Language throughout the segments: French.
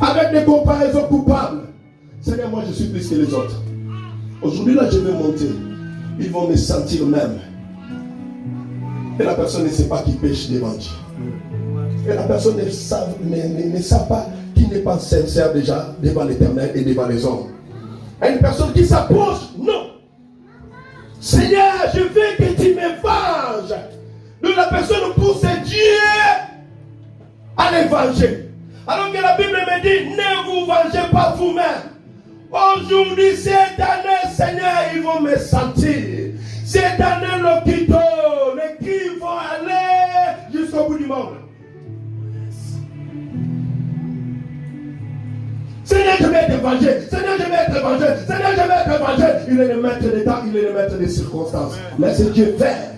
avec des comparaisons coupables. Seigneur, moi je suis plus que les autres. Aujourd'hui là je vais monter. Ils vont me sentir même. Et la personne ne sait pas qui pêche devant Dieu. Et la personne ne sait pas qui n'est pas sincère déjà devant l'Éternel et devant les hommes. Et une personne qui s'approche, non. Seigneur, je veux que tu me venges. Donc la personne pousse Dieu à les venger. Alors que la Bible me dit, ne vous vengez pas vous-même. Aujourd'hui, cette année, Seigneur, ils vont me sentir. Cette année, les cris vont aller jusqu'au bout du monde. Seigneur, je vais être vengé. Seigneur, je vais être vengé. Seigneur, je vais être vengé. Il est le maître des temps, il est le maître des circonstances. Laisse Dieu faire.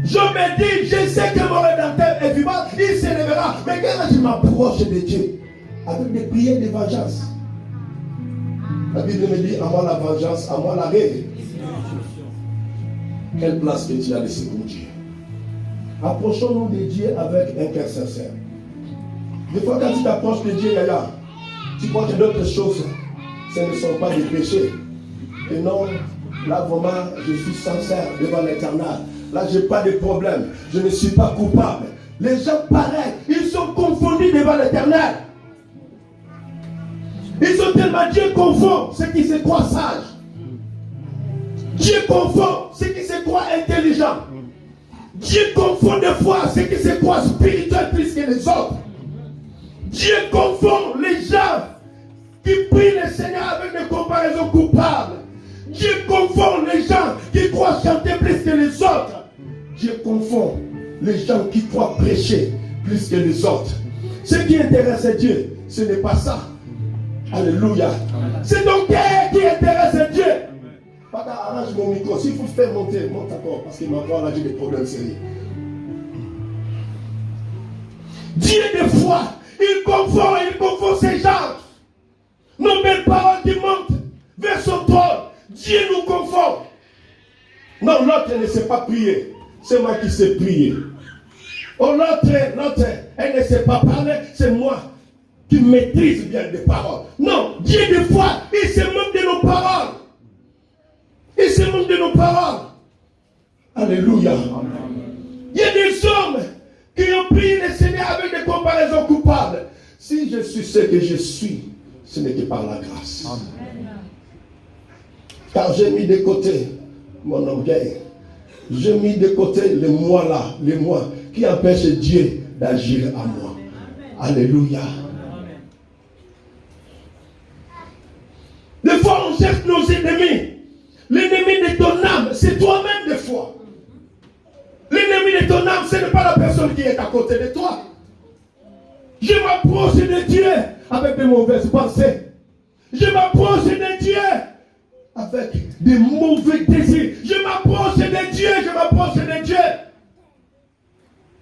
Je me dis, je sais que mon Rédempteur est vivant, il s'élèvera. Mais quand je m'approche de Dieu, avec des prières de vengeance, la Bible me dit, à moi la vengeance, à moi la règle. Quelle place que tu as laissé pour Dieu? Approchons-nous de Dieu avec un cœur sincère. Des fois, quand tu t'approches de Dieu, Yaya, tu vois que d'autres choses, ce ne sont pas des péchés. Et non, là vraiment, je suis sincère devant l'Éternel. Là, je n'ai pas de problème. Je ne suis pas coupable. Les gens pareils, ils sont confondus devant l'Éternel. Ils sont tellement Dieu confond ceux qui se croient sages. Dieu confond ceux qui se croient intelligents. Dieu confond des fois ceux qui se croient spirituels plus que les autres. Dieu confond les gens qui prient le Seigneur avec des comparaisons coupables. Dieu confond les gens qui croient chanter plus que les autres. Dieu confond les gens qui croient prêcher plus que les autres. Ce qui intéresse Dieu, ce n'est pas ça. Alléluia. C'est ton cœur qui intéresse Dieu. Papa, arrange mon micro. S'il faut faire monter, monte encore. Parce qu'il m'a encore là, j'ai des problèmes sérieux. Dieu, des fois, il confond ces gens. Nos belles paroles qui montent vers son trône. Dieu nous confond. Non, l'autre ne sait pas prier. C'est moi qui sais prier. Oh, l'autre, elle ne sait pas parler. C'est moi qui maîtrise bien les paroles. Non, Dieu, des fois, il se moque de nos paroles. Il se moque de nos paroles. Alléluia. Il y a des hommes qui ont prié le Seigneur avec des comparaisons coupables. Si je suis ce que je suis, ce n'est que par la grâce. Amen. Car j'ai mis de côté mon orgueil. J'ai mis de côté les moi là, les moi qui empêchent Dieu d'agir à moi. Amen. Alléluia. Amen. Des fois, on cherche nos ennemis. L'ennemi de ton âme, c'est toi-même des fois. L'ennemi de ton âme, ce n'est pas la personne qui est à côté de toi. Je m'approche de Dieu avec de mauvaises pensées. Je m'approche de Dieu avec des mauvais désirs. Je m'approche de Dieu, je m'approche de Dieu.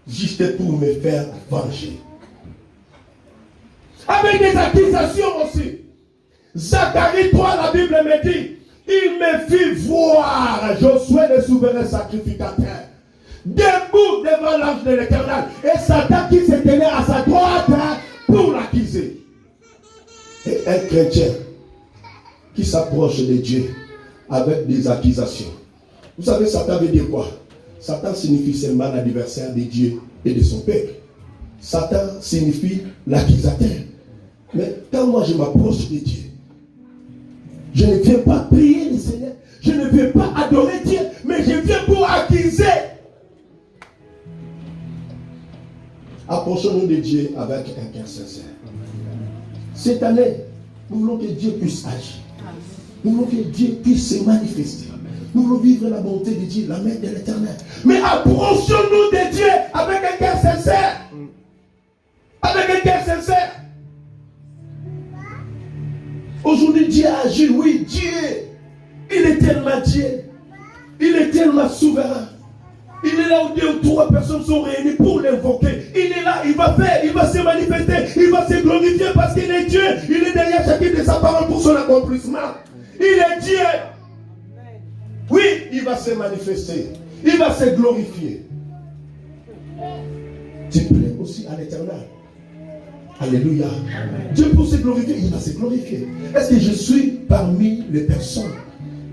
Juste pour me faire venger. Avec des accusations aussi. Zacharie 3, la Bible me dit, il me fit voir Josué le souverain sacrificateur debout devant l'ange de l'Éternel et Satan qui se tenait à sa droite pour l'accuser. Et un chrétien qui s'approche de Dieu avec des accusations. Vous savez, Satan veut dire quoi? Satan signifie seulement l'adversaire de Dieu et de son peuple. Satan signifie l'accusateur. Mais quand moi je m'approche de Dieu, je ne viens pas prier le Seigneur, je ne viens pas adorer Dieu, mais je viens pour accuser. Approchons-nous de Dieu avec un cœur sincère. Cette année, nous voulons que Dieu puisse agir. Nous voulons que Dieu puisse se manifester. Nous voulons vivre la bonté de Dieu, la main de l'Éternel. Mais approchons-nous de Dieu avec un cœur sincère. Avec un cœur sincère. Aujourd'hui, Dieu agit. Oui, Dieu, il est tellement Dieu. Il est tellement souverain. Il est là où 2 ou 3 personnes sont réunies pour l'invoquer. Il est là, il va faire, il va se manifester, il va se glorifier parce qu'il est Dieu. Il est derrière chacune de sa parole pour son accomplissement. Il est Dieu. Oui, il va se manifester. Il va se glorifier. tu plais aussi à l'Éternel. Alléluia. Dieu pour se glorifier, il va se glorifier. Est-ce que je suis parmi les personnes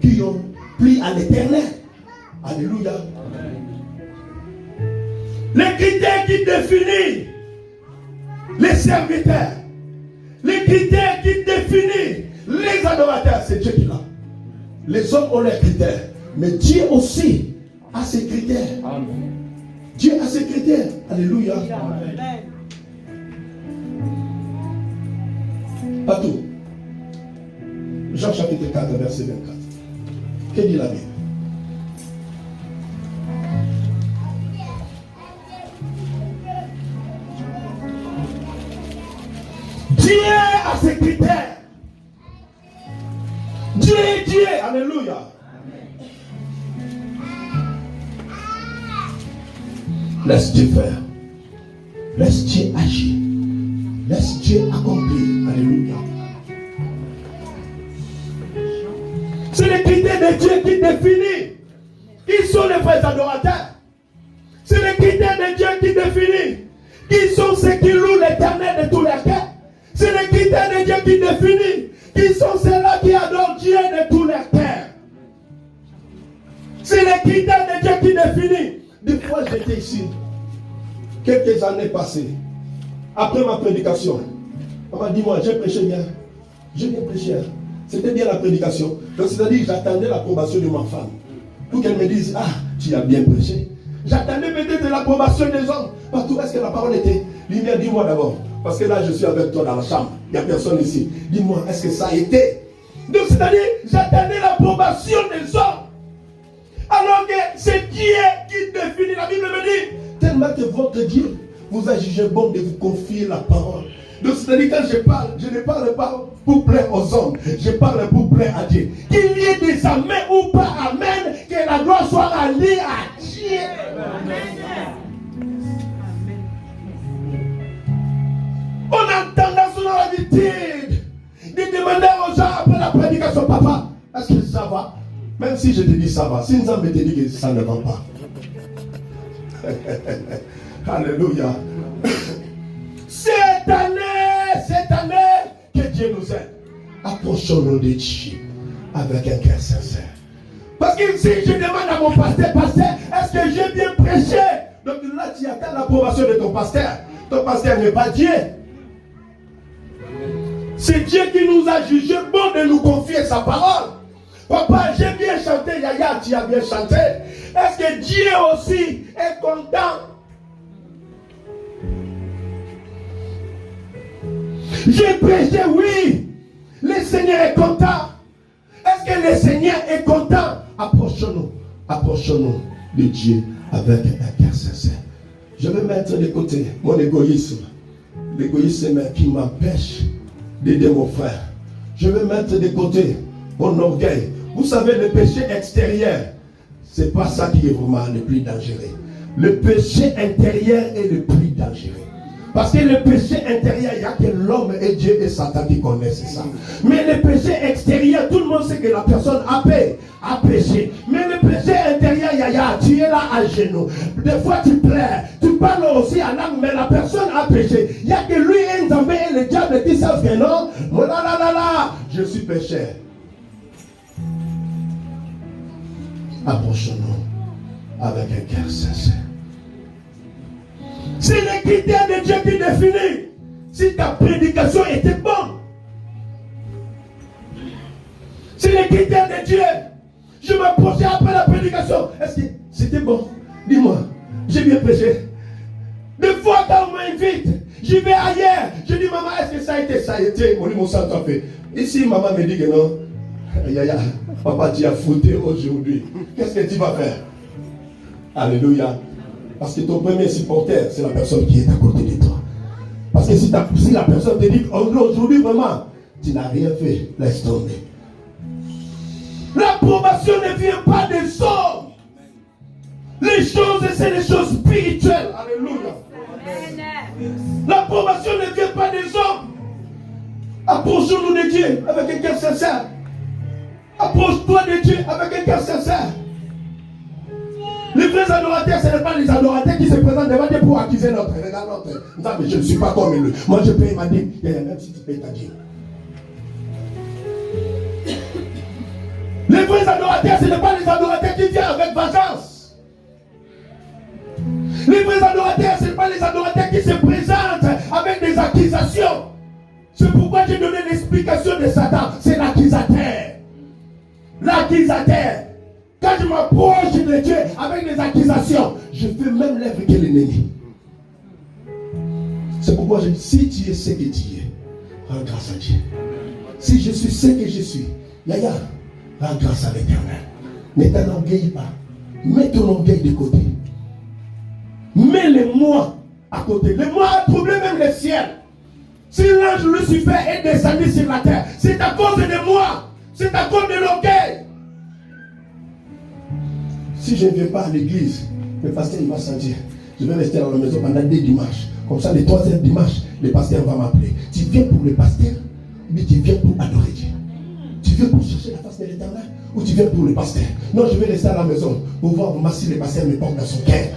qui ont plu à l'Éternel? Alléluia. Les critères qui définissent les serviteurs, les critères qui définissent les adorateurs, c'est Dieu qui l'a. Les hommes ont leurs critères, mais Dieu aussi a ses critères. Amen. Dieu a ses critères. Alléluia. Amen. Pas tout. Jean chapitre 4, verset 24. Que dit la Bible? Dieu a ses critères. Dieu est Dieu. Alléluia. Laisse Dieu faire. Laisse Dieu agir. Laisse Dieu accomplir. Alléluia. C'est les critères de Dieu qui définissent qui sont les vrais adorateurs. C'est les critères de Dieu qui définissent qui sont ceux qui louent l'Éternel de tous les cœurs. C'est les critères de Dieu qui définissent qui sont ceux-là qui adorent Dieu de tous les cœurs. C'est les critères de Dieu qui définissent. Des fois, j'étais ici, quelques années passées, après ma prédication. On m'a dit, moi, j'ai prêché bien. J'ai bien prêché. C'était bien la prédication. Donc, c'est-à-dire, j'attendais l'approbation de ma femme. Pour qu'elle me dise, ah, tu as bien prêché. J'attendais peut-être l'approbation des hommes. Partout, est-ce que la parole était? Lumière, dis-moi d'abord. Parce que là, je suis avec toi dans la chambre. Il n'y a personne ici. Dis-moi, est-ce que ça a été? Donc, c'est-à-dire, j'attendais l'approbation des hommes. Alors que c'est Dieu qui définit. La Bible me dit, tellement que votre Dieu vous a jugé bon de vous confier la parole. Donc, c'est-à-dire, quand je parle, je ne parle pas pour plaire aux hommes. Je parle pour plaire à Dieu. Qu'il y ait des amens ou pas amen, que la gloire soit alliée à Dieu. Amen. On a tendance dans l'habitude de demander aux gens après la prédication, papa, est-ce que ça va? Même si je te dis ça va, si nous avons te dit que ça ne va pas. Alléluia. Cette année, que Dieu nous aide. Approchons-nous de Dieu avec un cœur sincère. Parce que si je demande à mon pasteur, est-ce que j'ai bien prêché? Donc là, tu attends l'approbation de ton pasteur. Ton pasteur n'est pas Dieu. C'est Dieu qui nous a jugé bon de nous confier sa parole. Papa, j'ai bien chanté, Yaya, tu as bien chanté. Est-ce que Dieu aussi est content? J'ai prêché, oui. Le Seigneur est content. Est-ce que le Seigneur est content? Approchons-nous de Dieu avec un cœur sincère. Je vais mettre de côté mon égoïsme. L'égoïsme qui m'empêche d'aider mon frère. Je vais mettre de côté mon orgueil. Vous savez, le péché extérieur, c'est pas ça qui est vraiment le plus dangereux. Le péché intérieur est le plus dangereux. Parce que le péché intérieur, il n'y a que l'homme et Dieu et Satan qui connaissent ça. Mais le péché extérieur, tout le monde sait que la personne a péché. Mais le péché intérieur, Yaya, tu es là à genoux. Des fois tu pleures, tu parles aussi en langue, mais la personne a péché. Il n'y a que lui et Nzambé et le diable qui savent que non. Je suis pécheur. Approchons-nous avec un cœur sincère. C'est les critères de Dieu qui définissent si ta prédication était bonne. C'est les critères de Dieu. Je m'approchais après la prédication. Est-ce que c'était bon? Dis-moi, j'ai bien prêché. Des fois, quand on m'invite, j'y vais ailleurs. Je dis, maman, est-ce que ça a été? On dit, mon sang t'a fait. Ici, maman me dit que non. Yaya, papa, tu as foutu aujourd'hui. Qu'est-ce que tu vas faire? Alléluia. Parce que ton premier supporter, c'est la personne qui est à côté de toi. Parce que si la personne te dit, aujourd'hui vraiment, tu n'as rien fait, laisse tomber. L'approbation ne vient pas des hommes. Les choses, c'est les choses spirituelles. Alléluia. L'approbation ne vient pas des hommes. Approchons-nous de Dieu avec un cœur sincère. Approche-toi de Dieu avec un cœur sincère. Les vrais adorateurs, ce n'est pas les adorateurs qui se présentent devant Dieu pour accuser notre. Regarde notre. Mais je ne suis pas comme lui. Moi, je paye ma dîme. Même si tu payes ta dîme. Les vrais adorateurs, ce n'est pas les adorateurs qui viennent avec vengeance. Les vrais adorateurs, ce n'est pas les adorateurs qui se présentent avec des accusations. C'est pourquoi j'ai donné l'explication de Satan. C'est l'accusateur. L'accusateur. Quand je m'approche de Dieu avec des accusations, je fais même l'œuvre que l'ennemi. C'est pourquoi je dis, si tu es ce que tu es, rends grâce à Dieu. Si je suis ce que je suis, Yaya, rends grâce à l'Éternel. Ne t'enorgueille pas. Mets ton orgueil de côté. Mets les moi à côté. Les moi a troublé même le ciel. Si l'ange Lucifer est descendu sur la terre, c'est à cause de moi. C'est à cause de l'orgueil. Si je ne viens pas à l'église, le pasteur il va sentir. Je vais rester dans la maison pendant 2 dimanches. Comme ça, le 3e dimanche, le pasteur va m'appeler. Tu viens pour le pasteur, mais tu viens pour adorer Dieu. Tu viens pour chercher la face de l'Éternel, ou tu viens pour le pasteur. Non, je vais rester à la maison pour voir si le pasteur me porte dans son cœur.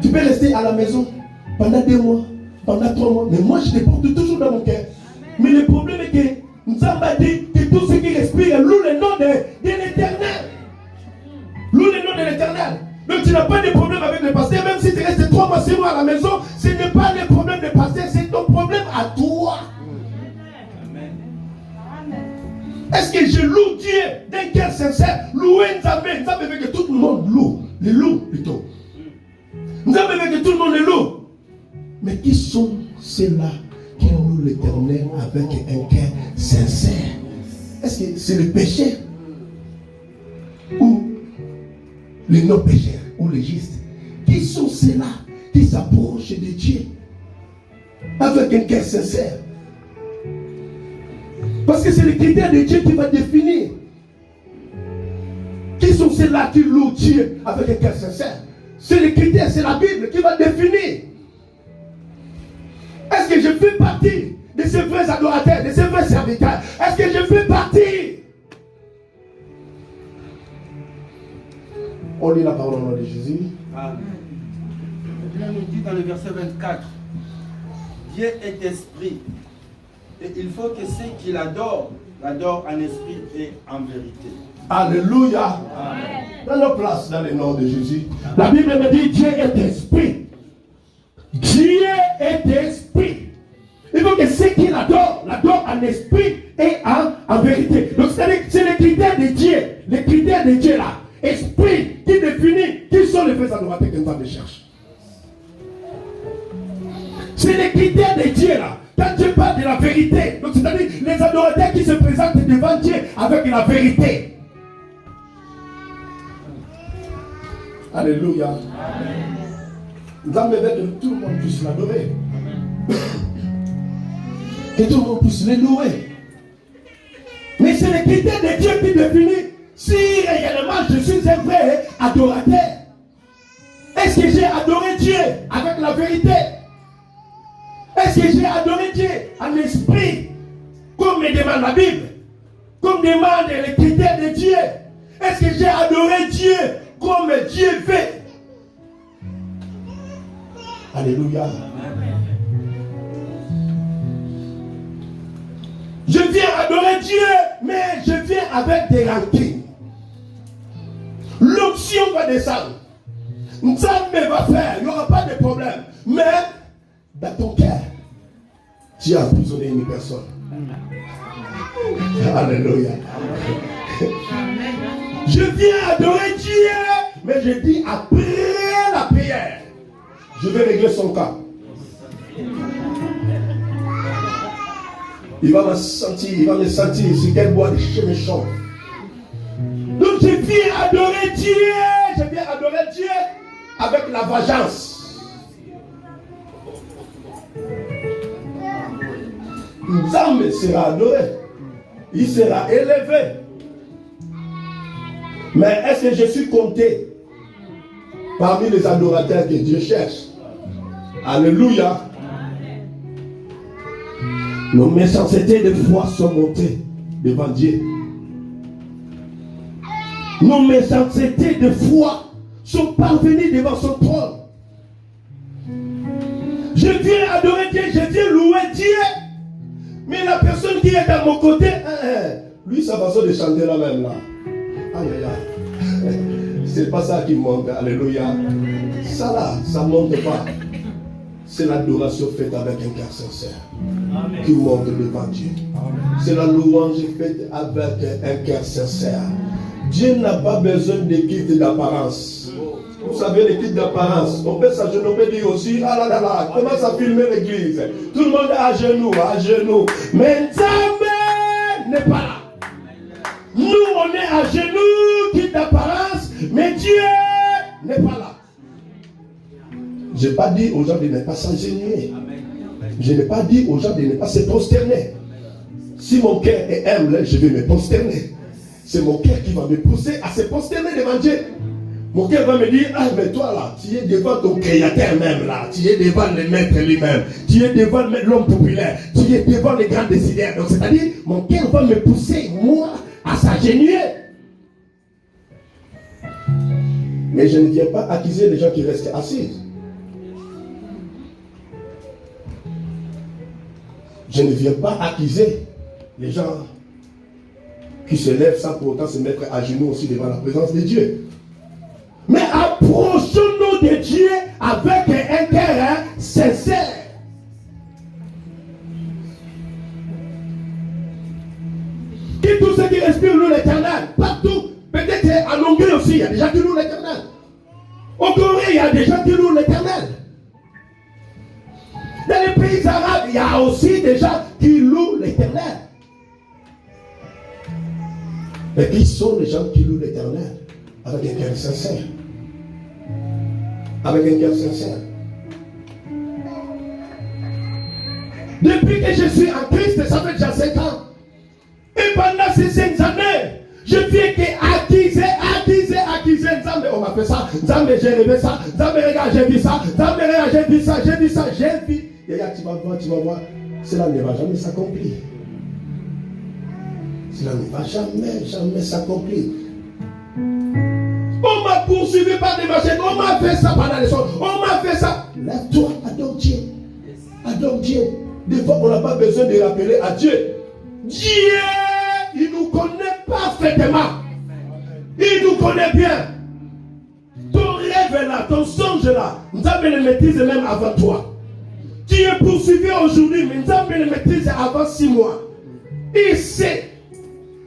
Tu peux rester à la maison pendant 2 mois, pendant 3 mois, mais moi je te porte toujours dans mon cœur. Mais le problème est que nous avons dit que tout ce qui respire loue le nom de l'Éternel. Loue le nom de l'Éternel. Donc tu n'as pas de problème avec le pasteur, même si tu restes 3 mois, 6 mois à la maison, ce n'est pas le problème du pasteur, c'est ton problème à toi. Est-ce que je loue Dieu d'un cœur sincère? Louer Nzambe. Nzambe veut que tout le monde loue. Le loue plutôt. Nzambe veut que tout le monde le loue. Mais qui sont ceux-là qui louent l'Éternel avec un cœur sincère? Est-ce que c'est le péché ou les non-pécheurs ou les justes? Qui sont ceux-là qui s'approchent de Dieu avec un cœur sincère? Parce que c'est le critère de Dieu qui va définir qui sont ceux-là qui louent Dieu avec un cœur sincère. C'est le critère, c'est la Bible qui va définir. Est-ce que je fais partie de ces vrais adorateurs, de ces vrais serviteurs? Est-ce que je fais partie? On lit la parole au nom de Jésus. Amen. La Bible nous dit dans le verset 24, Dieu est esprit. Et il faut que ceux qui l'adorent en esprit et en vérité. Alléluia. Amen. Dans nos places, dans le nom de Jésus. La Bible me dit Dieu est esprit. Dieu est esprit. Il faut que ceux qui l'adorent en esprit et en vérité. Donc c'est les critères de Dieu. Les critères de Dieu là. Esprit qui définit qui sont les vrais adorateurs que nous avons cherché. C'est les critères de Dieu là. Quand Dieu parle de la vérité, donc c'est-à-dire les adorateurs qui se présentent devant Dieu avec la vérité. Alléluia. Nous avons besoin que tout le monde puisse l'adorer. Que tout le monde puisse le louer. Mais c'est les critères de Dieu qui définissent si réellement je suis un vrai adorateur. Est-ce que j'ai adoré Dieu avec la vérité? Est-ce que j'ai adoré Dieu en esprit, comme me demande la Bible, comme demande les critères de Dieu? Est-ce que j'ai adoré Dieu comme Dieu veut? Alléluia. Je viens adorer Dieu, mais je viens avec des rancunes. L'option va descendre. Nzambe va faire, il n'y aura pas de problème. Mais dans ton cœur, tu as emprisonné une personne. Alléluia. Je viens adorer Dieu, mais je dis après la prière, je vais régler son cas. Il va me sentir sur quel bois de chez méchant. Donc je viens adorer Dieu avec la vengeance. Nzambe sera adoré, il sera élevé. Mais est-ce que je suis compté parmi les adorateurs que Dieu cherche? Alléluia. Nos méchancetés de foi sont montées devant Dieu. Nos méchancetés de foi sont parvenus devant son trône. Je viens adorer Dieu, je viens louer Dieu. Mais la personne qui est à mon côté, lui, sa façon de chanter là même là. Aïe, aïe, aïe. C'est pas ça qui monte, alléluia. Ça là, ça ne monte pas. C'est l'adoration faite avec un cœur sincère qui monte devant Dieu. C'est la louange faite avec un cœur sincère. Dieu n'a pas besoin de kits d'apparence. Vous savez, les kits d'apparence, on peut s'agenouiller, on peut dire aussi, ah là là là, commence à filmer l'église. Tout le monde est à genoux, à genoux. Mais Nzambe n'est pas là. Nous, on est à genoux, kit d'apparence, mais Dieu n'est pas là. Je n'ai pas dit aux gens de ne pas s'agenouiller. Je n'ai pas dit aux gens de ne pas se prosterner. Si mon cœur est humble, je vais me prosterner. C'est mon cœur qui va me pousser à se prosterner devant Dieu. Mon cœur va me dire, ah mais toi là, tu es devant ton créateur même là, tu es devant le maître lui-même, tu es devant l'homme populaire, tu es devant les grands décideurs. Donc c'est-à-dire, mon cœur va me pousser, moi, à s'agenouiller. Mais je ne viens pas accuser les gens qui restent assis. Je ne viens pas accuser les gens qui se lèvent sans pour autant se mettre à genoux aussi devant la présence de Dieu. Mais approchons-nous de Dieu avec un cœur sincère. Et tous ceux qui respirent louent l'Éternel, partout, peut-être à Longueuil aussi, il y a des gens qui louent l'Éternel. Au Corée, il y a des gens qui louent l'Éternel. Dans les pays arabes, il y a aussi des gens qui louent l'Éternel. Mais qui sont les gens qui louent l'Éternel? Avec un cœur sincère. Avec un cœur sincère. Depuis que je suis en Christ, ça fait déjà 5 ans. Et pendant ces 5 années, je viens accuser. Nzambe, on m'a fait ça. Nzambe, j'ai rêvé ça. Nzambe, regarde, j'ai vu ça. Nzambe, regarde, j'ai vu ça. J'ai vu. Et regarde, tu vas voir. Cela ne va jamais s'accomplir. Cela ne va jamais s'accomplir. On m'a poursuivi par des machines. On m'a fait ça pendant les choses. On m'a fait ça. Lève-toi, adore Dieu. Adore Dieu. Des fois, on n'a pas besoin de rappeler à Dieu. Dieu, il nous connaît parfaitement. Il nous connaît bien. Ton rêve là, ton songe là, Nzambe le maîtrise même avant toi. Tu es poursuivi aujourd'hui, mais Nzambe le maîtrise avant 6 mois. Il sait.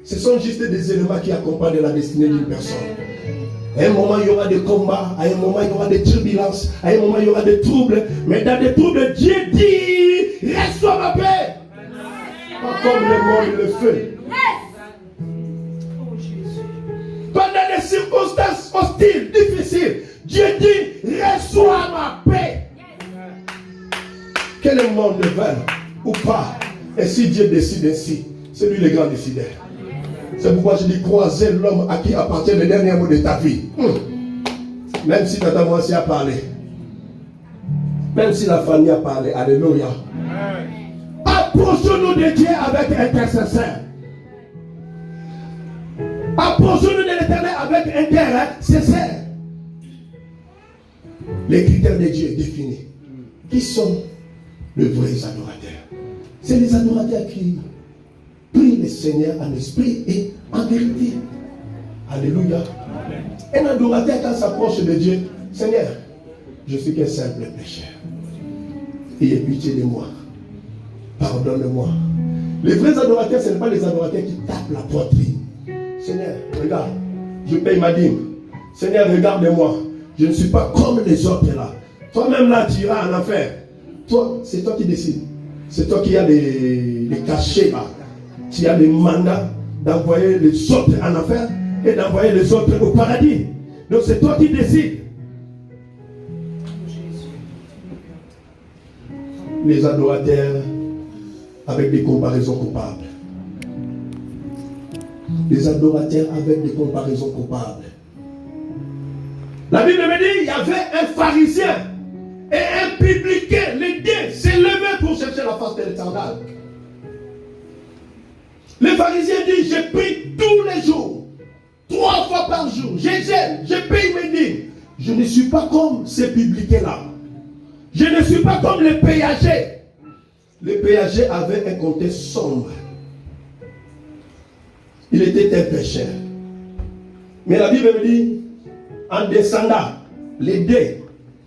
Ce sont juste des éléments qui accompagnent la destinée d'une personne. À un moment, il y aura des combats. À un moment, il y aura des turbulences. À un moment, il y aura des troubles. Mais dans des troubles, Dieu dit, reçois ma paix. Pas comme le monde le fait. Pendant des circonstances hostiles, difficiles, Dieu dit, reçois ma paix. Que le monde le veuille ou pas. Et si Dieu décide ainsi, c'est lui le grand décideur. C'est pourquoi je dis croiser l'homme à qui appartient le dernier mot de ta vie. Même si Tata Moissi a parlé. Même si la famille a parlé. Alléluia. Approchons-nous de Dieu avec un cœur sincère. Approchons-nous de l'Éternel avec un cœur sincère. Les critères de Dieu définis. Qui sont les vrais adorateurs? C'est les adorateurs qui prient le Seigneur en esprit et en vérité. Alléluia. Un adorateur quand s'approche de Dieu, Seigneur, je suis qu'un simple pécheur. Ayez pitié de moi. Pardonne-moi. Les vrais adorateurs, ce ne sont pas les adorateurs qui tapent la poitrine. Seigneur, regarde, je paye ma dîme. Seigneur, regarde-moi. Je ne suis pas comme les autres là. Toi-même là, tu iras en enfer. Toi, c'est toi qui décides. C'est toi qui as les cachets là. Tu as le mandat d'envoyer les autres en enfer et d'envoyer les autres au paradis. Donc c'est toi qui décides. Les adorateurs avec des comparaisons coupables. Les adorateurs avec des comparaisons coupables. La Bible me dit, il y avait un pharisien et un publicain. Les deux s'est levé pour chercher la face de l'Éternel. Le pharisien dit, je prie tous les jours. 3 fois par jour. Je gêne, je paye mes dîmes. Je ne suis pas comme ces publicains-là. Je ne suis pas comme les péagers. Les péagers avaient un contexte sombre. Il était un pécheur. Mais la Bible me dit, en descendant, les deux,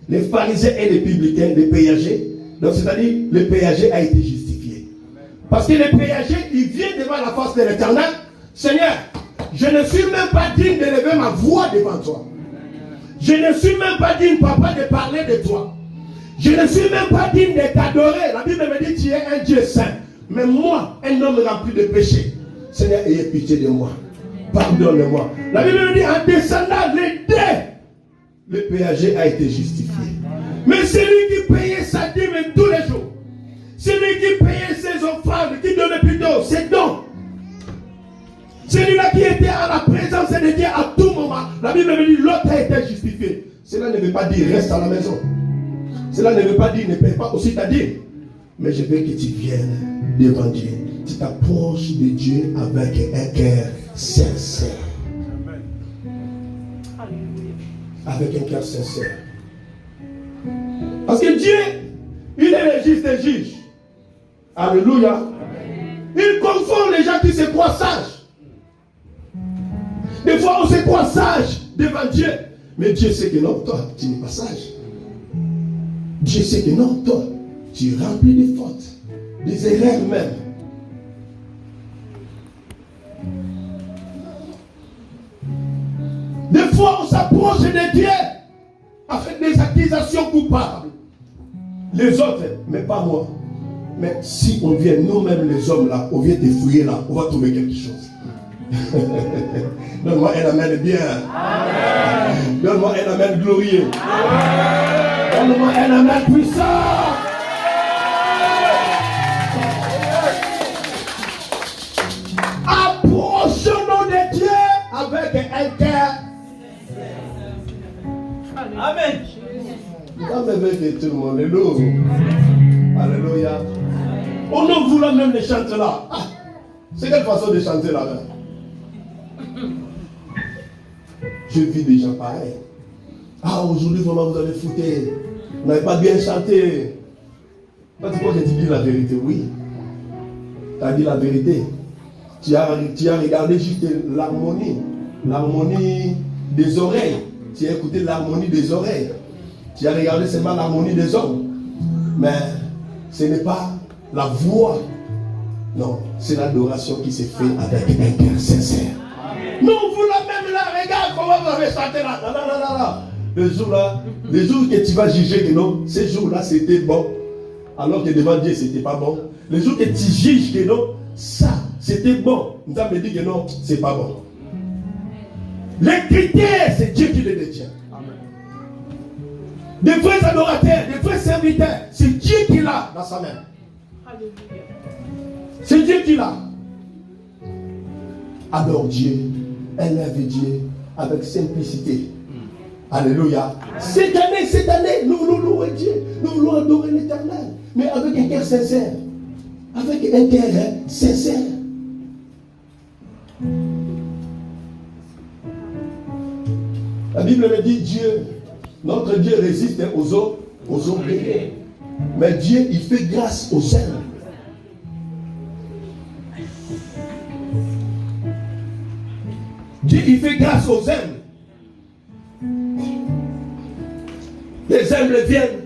les pharisiens et les publicains, les péagers, donc c'est-à-dire le péager a été justifié. Parce que le péager, il vient devant la face de l'Éternel. Seigneur, je ne suis même pas digne de lever ma voix devant toi. Je ne suis même pas digne, papa, de parler de toi. Je ne suis même pas digne de t'adorer. La Bible me dit, tu es un Dieu saint. Mais moi, un homme rempli de péché, Seigneur, ayez pitié de moi. Pardonne-moi. La Bible me dit, en descendant les deux, le péager a été justifié. Mais celui qui payait sa dîme tous les jours, celui qui payait ses offrandes, qui donnait plutôt ses dons, celui-là qui était à la présence de Dieu à tout moment, la Bible me dit, l'autre a été justifié. Cela ne veut pas dire reste à la maison. Cela ne veut pas dire ne paye pas aussi ta dîme. Mais je veux que tu viennes devant Dieu. Tu t'approches de Dieu avec un cœur sincère. Avec un cœur sincère. Parce que Dieu, il est le juge des juges. Alléluia. Il confond les gens qui se croient sages. Des fois, on se croit sage devant Dieu. Mais Dieu sait que non, toi, tu n'es pas sage. Dieu sait que non, toi, tu es rempli de fautes, des erreurs même. Des fois, on s'approche de Dieu avec des accusations coupables. Les autres, mais pas moi. Mais si on vient, nous-mêmes les hommes là, on vient te fouiller là, on va trouver quelque chose. Donne-moi un amen bien. Amen. Donne-moi un amen glorieux. Amen. Donne-moi un amen puissant. Approchons-nous de Dieu avec un cœur. Amen. Dans mes veilles de tout le monde, alléluia. Alléluia. On ne voulait même les chanter là. Ah, c'est quelle façon de chanter là-bas? Je vis des gens pareils. Ah, aujourd'hui, vraiment, vous avez fouté. Vous n'avez pas bien chanté. Quand tu crois que tu dis la vérité, oui. Tu as dit la vérité. Tu as regardé juste l'harmonie. L'harmonie des oreilles. Tu as écouté l'harmonie des oreilles. Tu as regardé seulement l'harmonie des hommes. Mais ce n'est pas la voix. Non, c'est l'adoration qui s'est faite avec un cœur sincère. Non, vous la même là, regarde comment vous avez chanté là. Non. Le jour que tu vas juger que non, ce jour-là c'était bon, alors que devant Dieu c'était pas bon. Le jour que tu juges que non, ça c'était bon, nous avons dit que non, c'est pas bon. Les critères, c'est Dieu qui les détient. Des vrais adorateurs, des vrais serviteurs, c'est Dieu qui l'a dans sa main. C'est Dieu qui l'a. Adore Dieu, élève Dieu avec simplicité. Alléluia. Cette année, nous voulons louer Dieu. Nous voulons adorer l'Éternel. Mais avec un cœur sincère. Avec un cœur sincère. La Bible me dit Dieu, notre Dieu résiste aux ouvriers. Mais Dieu, il fait grâce aux humbles. Dieu, il fait grâce aux humbles. Les humbles viennent,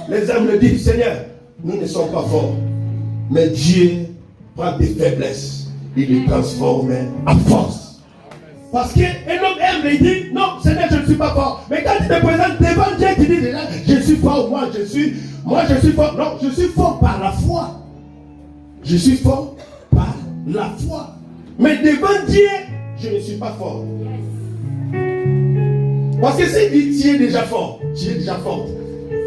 les humbles disent, Seigneur, nous ne sommes pas forts. Mais Dieu prend des faiblesses, il les transforme en force. Parce qu'un homme humble, il dit, non, Seigneur, je ne suis pas fort. Mais quand tu te présentes devant Dieu, tu dis, je suis fort, moi je suis fort. Non, je suis fort par la foi. Je suis fort par la foi. Mais devant Dieu, je ne suis pas fort. Parce que si tu es déjà fort, tu es déjà forte,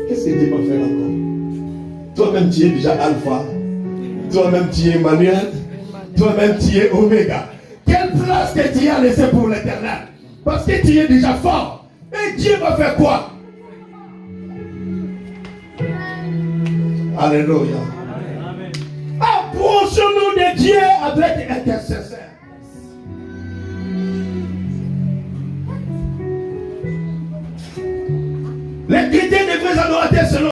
qu'est-ce que Dieu va faire encore? Toi-même, tu es déjà alpha. Toi-même, tu es Emmanuel. Toi-même, tu es Oméga. Quelle place que tu as laissée pour l'Éternel? Parce que tu es déjà fort. Et Dieu va faire quoi? Alléluia. Approchons-nous de Dieu avec un cœur sincère. Les chrétiens, les vrais adorateurs selon